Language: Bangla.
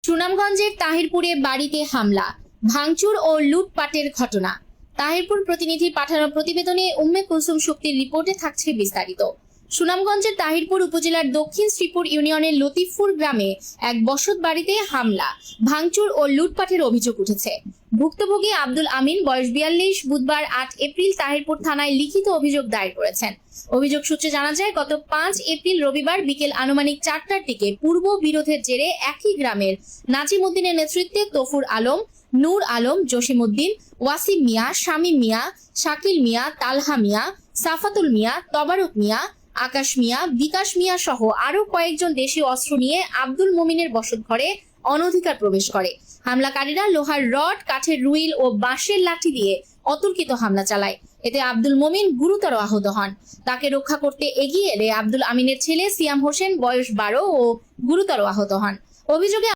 সুনামগঞ্জের তাহিরপুরে বাড়িতে হামলা, ভাঙচুর ও লুটপাটের ঘটনা। তাহিরপুর প্রতিনিধির পাঠানো প্রতিবেদনে উম্মে কুলসুম শক্তির রিপোর্টে থাকছে বিস্তারিত। সুনামগঞ্জের তাহিরপুর উপজেলার দক্ষিণ শ্রীপুর ইউনিয়নের লতিফপুর গ্রামে এক বসত বাড়িতে হামলা, ভাঙচুর ও লুটপাটের অভিযোগ উঠেছে। ভুক্তভোগী আব্দুল আমিন, বয়স 42, বুধবার 8 এপ্রিল তাহিরপুর থানায় লিখিত অভিযোগ দায়ের করেছেন। অভিযোগ সূত্রে জানা যায়, গত 5 এপ্রিল রবিবার বিকেল আনুমানিক 4টার দিকে পূর্ব বিরোধের জেরে একই গ্রামের নাজিম উদ্দিনের নেতৃত্বে তফুর আলম, নূর আলম, জসিমউদ্দিন, ওয়াসিম মিয়া, শামীম মিয়া, শাকিল মিয়া, তালহা মিয়া, সাফাতুল মিয়া, তবারক মিয়া, আকাশ মিয়া, বিকাশ মিয়া সহ আরো কয়েকজন দেশীয় অস্ত্র নিয়ে আব্দুল মমিনের বসতঘরে অনধিকার প্রবেশ করে। হামলাকারীরা লোহার রড, কাঠের রুইল ও বাঁশের লাঠি দিয়ে অতর্কিত হামলা চালায়। এতে আব্দুল মমিন গুরুতর আহত হন। তাকে রক্ষা করতে এগিয়ে এলে আব্দুল আমিনের ছেলে সিয়াম হোসেন, বয়স 12, ও গুরুতর আহত হন। অভিযোগে